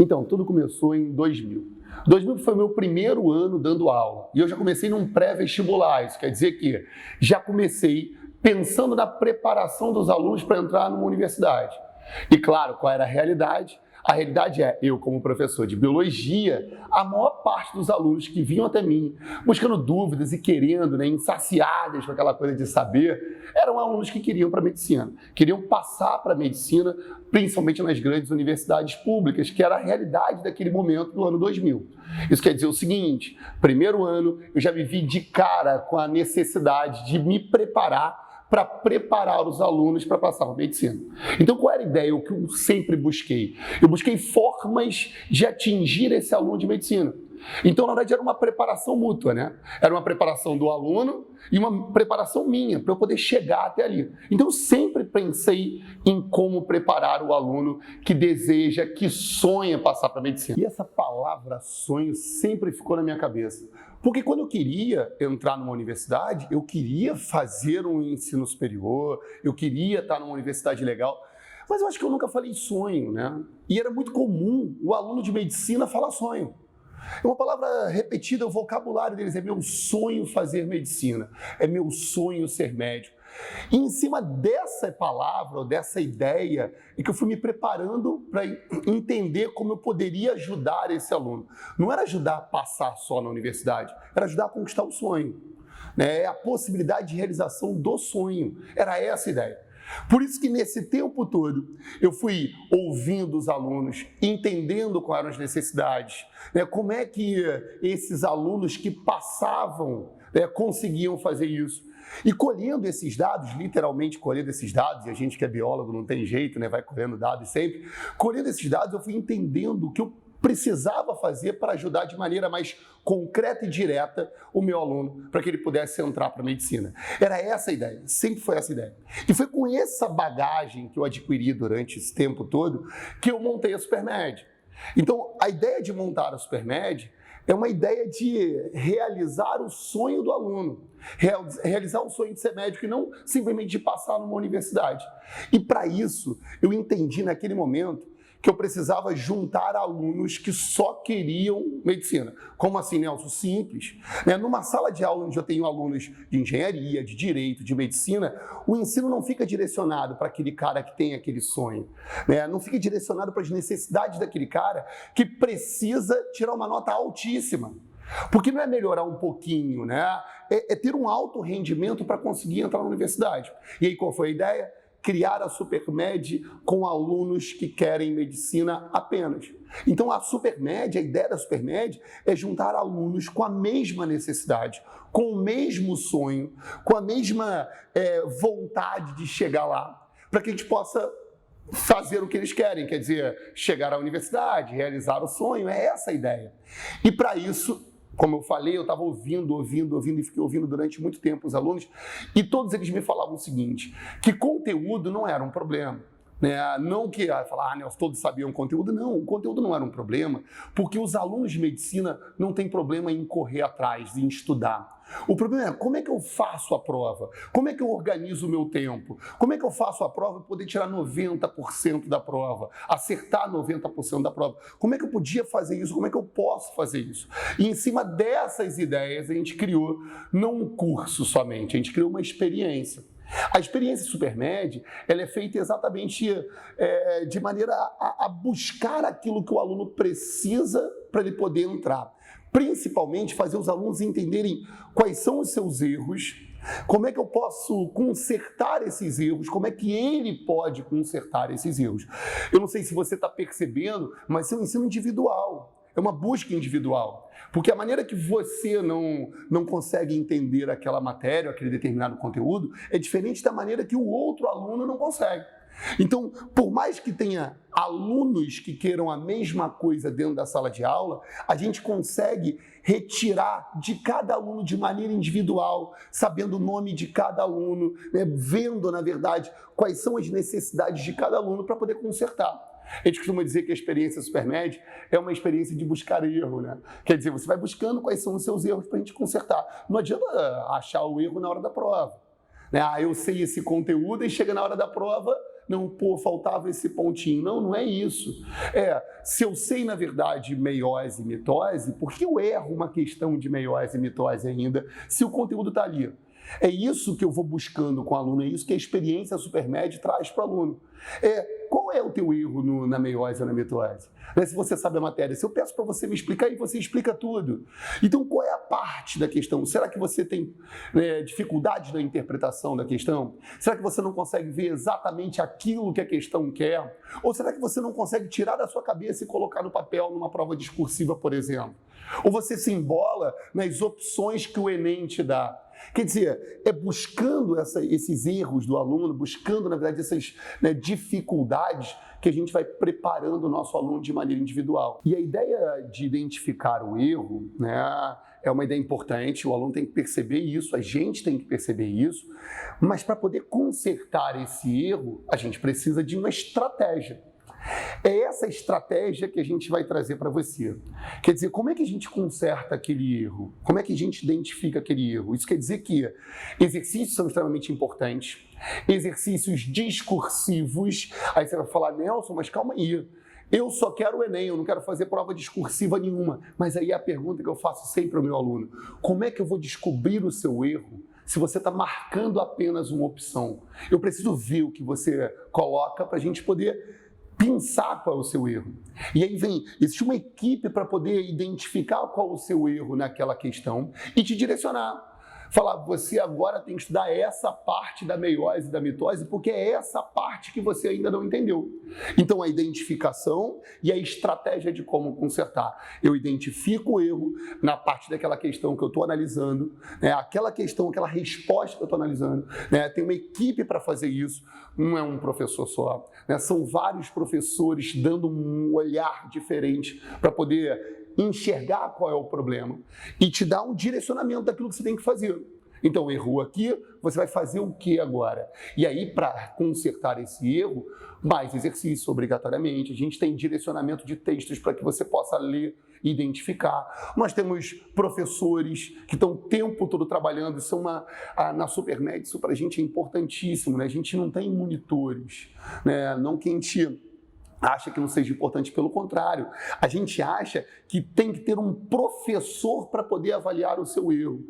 Então, tudo começou em 2000. 2000 foi meu primeiro ano dando aula. E eu já comecei num pré-vestibular. Isso quer dizer que já comecei pensando na preparação dos alunos para entrar numa universidade. E claro, qual era a realidade? A realidade é, eu como professor de biologia, a maior parte dos alunos que vinham até mim, buscando dúvidas e querendo, insaciadas com aquela coisa de saber, eram alunos que queriam para a medicina, queriam passar para a medicina, principalmente nas grandes universidades públicas, que era a realidade daquele momento do ano 2000. Isso quer dizer o seguinte, primeiro ano eu já me vi de cara com a necessidade de me preparar para preparar os alunos para passar para a medicina. Então, qual era a ideia? O que eu sempre busquei? Eu busquei formas de atingir esse aluno de medicina. Então, na verdade, era uma preparação mútua, né? Era uma preparação do aluno e uma preparação minha, para eu poder chegar até ali. Então, eu sempre pensei em como preparar o aluno que deseja, que sonha passar para a medicina. E essa palavra sonho sempre ficou na minha cabeça. Porque quando eu queria entrar numa universidade, eu queria fazer um ensino superior, eu queria estar numa universidade legal, mas eu acho que eu nunca falei sonho, né? E era muito comum o aluno de medicina falar sonho. É uma palavra repetida, o vocabulário deles é meu sonho fazer medicina, é meu sonho ser médico. E em cima dessa palavra, ou dessa ideia, é que eu fui me preparando para entender como eu poderia ajudar esse aluno. Não era ajudar a passar só na universidade, era ajudar a conquistar o sonho. A possibilidade de realização do sonho. Era essa a ideia. Por isso que nesse tempo todo eu fui ouvindo os alunos, entendendo quais eram as necessidades, como é que esses alunos que passavam conseguiam fazer isso. E colhendo esses dados, literalmente colhendo esses dados, e a gente que é biólogo não tem jeito, vai colhendo dados sempre, colhendo esses dados eu fui entendendo o que eu precisava fazer para ajudar de maneira mais concreta e direta o meu aluno, para que ele pudesse entrar para a medicina. Era essa a ideia, sempre foi essa a ideia. E foi com essa bagagem que eu adquiri durante esse tempo todo que eu montei a Supermed. Então, a ideia de montar a Supermed é uma ideia de realizar o sonho do aluno, realizar o sonho de ser médico e não simplesmente de passar numa universidade. E para isso, eu entendi naquele momento que eu precisava juntar alunos que só queriam medicina. Como assim, Nelson? Simples. Numa sala de aula onde eu tenho alunos de engenharia, de direito, de medicina, o ensino não fica direcionado para aquele cara que tem aquele sonho. Não fica direcionado para as necessidades daquele cara que precisa tirar uma nota altíssima. Porque não é melhorar um pouquinho, é ter um alto rendimento para conseguir entrar na universidade. E aí qual foi a ideia? Criar a Supermed com alunos que querem medicina apenas. Então a Supermed, a ideia da Supermed é juntar alunos com a mesma necessidade, com o mesmo sonho, com a mesma vontade de chegar lá, para que a gente possa fazer o que eles querem, quer dizer, chegar à universidade, realizar o sonho, é essa a ideia. E para isso, como eu falei, eu estava ouvindo e fiquei ouvindo durante muito tempo os alunos e todos eles me falavam o seguinte, que conteúdo não era um problema. Não que falar, Nelson, todos sabiam conteúdo. Não, o conteúdo não era um problema, porque os alunos de medicina não têm problema em correr atrás, em estudar. O problema é como é que eu faço a prova? Como é que eu organizo o meu tempo? Como é que eu faço a prova para poder tirar 90% da prova? Acertar 90% da prova? Como é que eu podia fazer isso? Como é que eu posso fazer isso? E em cima dessas ideias a gente criou, não um curso somente, a gente criou uma experiência. A experiência Supermed, ela é feita exatamente de maneira a buscar aquilo que o aluno precisa para ele poder entrar. Principalmente fazer os alunos entenderem quais são os seus erros, como é que eu posso consertar esses erros, como é que ele pode consertar esses erros. Eu não sei se você está percebendo, mas é um ensino individual. É uma busca individual, porque a maneira que você não consegue entender aquela matéria, aquele determinado conteúdo, é diferente da maneira que o outro aluno não consegue. Então, por mais que tenha alunos que queiram a mesma coisa dentro da sala de aula, a gente consegue retirar de cada aluno de maneira individual, sabendo o nome de cada aluno, vendo, na verdade, quais são as necessidades de cada aluno para poder consertar. A gente costuma dizer que a experiência Supermed é uma experiência de buscar erro, Quer dizer, você vai buscando quais são os seus erros para a gente consertar. Não adianta achar o erro na hora da prova. Eu sei esse conteúdo e chega na hora da prova, não, pô, faltava esse pontinho. Não, não é isso. Se eu sei, na verdade, meiose e mitose, por que eu erro uma questão de meiose e mitose ainda, se o conteúdo está ali? É isso que eu vou buscando com o aluno, é isso que a experiência Supermed traz para o aluno. Qual é o teu erro na meiose ou na mitose? Se você sabe a matéria, se eu peço para você me explicar, e você explica tudo. Então, qual é a parte da questão? Será que você tem dificuldade na interpretação da questão? Será que você não consegue ver exatamente aquilo que a questão quer? Ou será que você não consegue tirar da sua cabeça e colocar no papel numa prova discursiva, por exemplo? Ou você se embola nas opções que o Enem te dá? Quer dizer, é buscando esses erros do aluno, buscando, na verdade, essas dificuldades que a gente vai preparando o nosso aluno de maneira individual. E a ideia de identificar o erro, é uma ideia importante, o aluno tem que perceber isso, a gente tem que perceber isso, mas para poder consertar esse erro, a gente precisa de uma estratégia. É essa estratégia que a gente vai trazer para você. Quer dizer, como é que a gente conserta aquele erro? Como é que a gente identifica aquele erro? Isso quer dizer que exercícios são extremamente importantes, exercícios discursivos. Aí você vai falar, Nelson, mas calma aí, eu só quero o Enem, eu não quero fazer prova discursiva nenhuma. Mas aí é a pergunta que eu faço sempre ao meu aluno: como é que eu vou descobrir o seu erro se você está marcando apenas uma opção? Eu preciso ver o que você coloca para a gente poder pensar qual é o seu erro. E aí existe uma equipe para poder identificar qual é o seu erro naquela questão e te direcionar. Falar, você agora tem que estudar essa parte da meiose e da mitose, porque é essa parte que você ainda não entendeu. Então, a identificação e a estratégia de como consertar. Eu identifico o erro na parte daquela questão que eu estou analisando, aquela questão, aquela resposta que eu estou analisando. Tem uma equipe para fazer isso, não é um professor só. São vários professores dando um olhar diferente para poder enxergar qual é o problema e te dar um direcionamento daquilo que você tem que fazer. Então, errou aqui, você vai fazer o que agora? E aí, para consertar esse erro, mais exercício obrigatoriamente. A gente tem direcionamento de textos para que você possa ler e identificar. Nós temos professores que estão o tempo todo trabalhando, isso na Supermed, isso para a gente é importantíssimo, A gente não tem monitores, Não que a gente acha que não seja importante, pelo contrário. A gente acha que tem que ter um professor para poder avaliar o seu erro.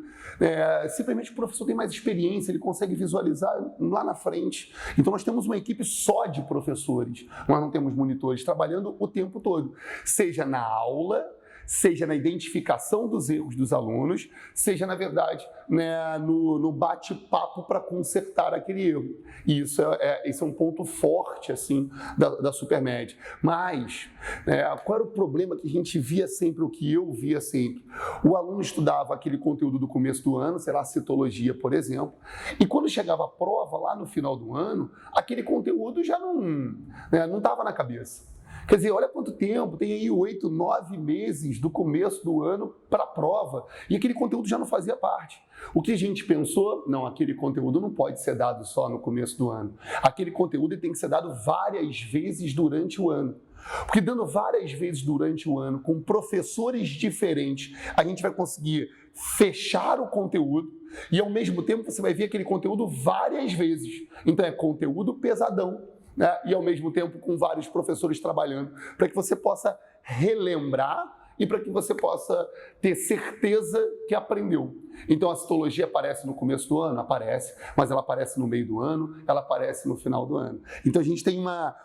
Simplesmente o professor tem mais experiência, ele consegue visualizar lá na frente. Então nós temos uma equipe só de professores, nós não temos monitores trabalhando o tempo todo, seja na aula, seja na identificação dos erros dos alunos, seja, na verdade, no bate-papo para consertar aquele erro. E isso é um ponto forte assim, da Supermed. Mas, qual era o problema que a gente via sempre, o que eu via sempre? O aluno estudava aquele conteúdo do começo do ano, sei lá, citologia, por exemplo, e quando chegava a prova, lá no final do ano, aquele conteúdo já não estava na cabeça. Quer dizer, olha quanto tempo, tem aí 8, 9 meses do começo do ano para a prova, e aquele conteúdo já não fazia parte. O que a gente pensou? Não, aquele conteúdo não pode ser dado só no começo do ano. Aquele conteúdo tem que ser dado várias vezes durante o ano. Porque dando várias vezes durante o ano, com professores diferentes, a gente vai conseguir fechar o conteúdo e, ao mesmo tempo, você vai ver aquele conteúdo várias vezes. Então, é conteúdo pesadão, e ao mesmo tempo com vários professores trabalhando, para que você possa relembrar e para que você possa ter certeza que aprendeu. Então a citologia aparece no começo do ano? Aparece, mas ela aparece no meio do ano, ela aparece no final do ano. Então a gente tem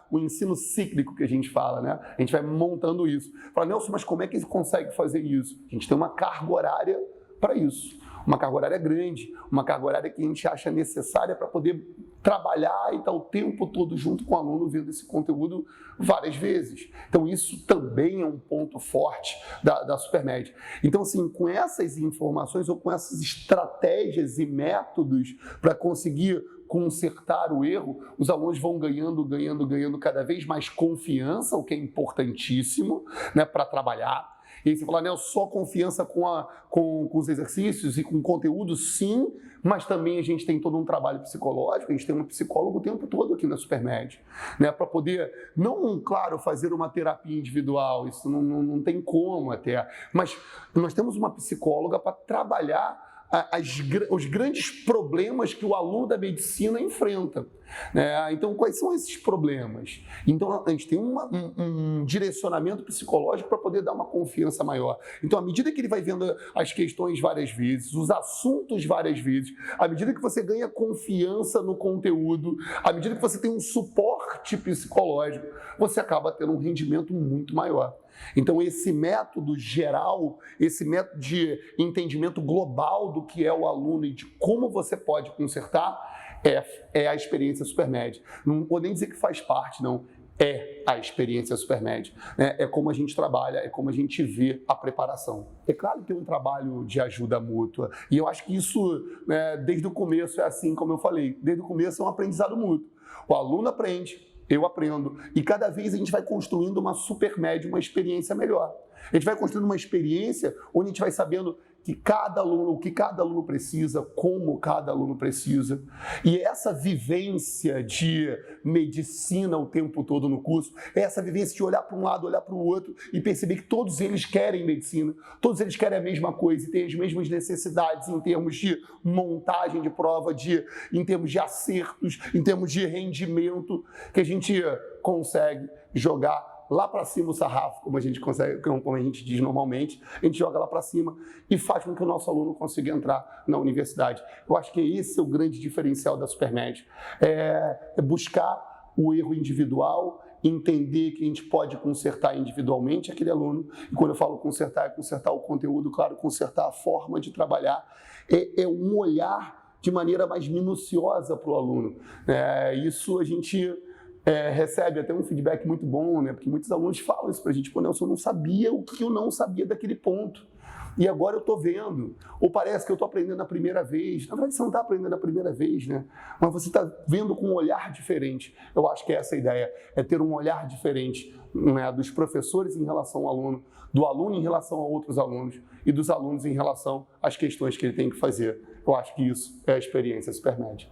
um ensino cíclico que a gente fala, A gente vai montando isso. Fala, Nelson, mas como é que ele consegue fazer isso? A gente tem uma carga horária para isso. Uma carga horária grande, uma carga horária que a gente acha necessária para poder trabalhar e estar o tempo todo junto com o aluno vendo esse conteúdo várias vezes. Então isso também é um ponto forte da Supermed. Então assim, com essas informações ou com essas estratégias e métodos para conseguir consertar o erro, os alunos vão ganhando cada vez mais confiança, o que é importantíssimo, para trabalhar. E aí você fala, só confiança com os exercícios e com o conteúdo, sim, mas também a gente tem todo um trabalho psicológico, a gente tem um psicólogo o tempo todo aqui na Supermed, para poder, não, claro, fazer uma terapia individual, isso não tem como até, mas nós temos uma psicóloga para trabalhar os grandes problemas que o aluno da medicina enfrenta. Então, quais são esses problemas? Então, a gente tem um direcionamento psicológico para poder dar uma confiança maior. Então, à medida que ele vai vendo as questões várias vezes, os assuntos várias vezes, à medida que você ganha confiança no conteúdo, à medida que você tem um suporte psicológico, você acaba tendo um rendimento muito maior. Então, esse método geral, esse método de entendimento global do que é o aluno e de como você pode consertar, é a experiência Supermed. Não vou nem dizer que faz parte, não. É a experiência Supermed. É como a gente trabalha, é como a gente vê a preparação. É claro que é um trabalho de ajuda mútua. E eu acho que isso, desde o começo, é assim como eu falei. Desde o começo é um aprendizado mútuo. O aluno aprende, eu aprendo. E cada vez a gente vai construindo uma Supermed, uma experiência melhor. A gente vai construindo uma experiência onde a gente vai sabendo que cada aluno, o que cada aluno precisa, como cada aluno precisa. E essa vivência de medicina o tempo todo no curso, essa vivência de olhar para um lado, olhar para o outro e perceber que todos eles querem medicina, todos eles querem a mesma coisa e têm as mesmas necessidades em termos de montagem de prova, em termos de acertos, em termos de rendimento, que a gente consegue jogar lá para cima o sarrafo, como a gente diz normalmente, a gente joga lá para cima e faz com que o nosso aluno consiga entrar na universidade. Eu acho que esse é o grande diferencial da Supermed, é buscar o erro individual, entender que a gente pode consertar individualmente aquele aluno, e quando eu falo consertar, é consertar o conteúdo, claro, consertar a forma de trabalhar, é um olhar de maneira mais minuciosa para o aluno. Isso a gente recebe até um feedback muito bom, porque muitos alunos falam isso para a gente, Nelson, eu não sabia o que eu não sabia daquele ponto. E agora eu estou vendo, ou parece que eu estou aprendendo a primeira vez. Na verdade, você não está aprendendo a primeira vez, mas você está vendo com um olhar diferente. Eu acho que essa é a ideia, é ter um olhar diferente dos professores em relação ao aluno, do aluno em relação a outros alunos e dos alunos em relação às questões que ele tem que fazer. Eu acho que isso é a experiência Supermed.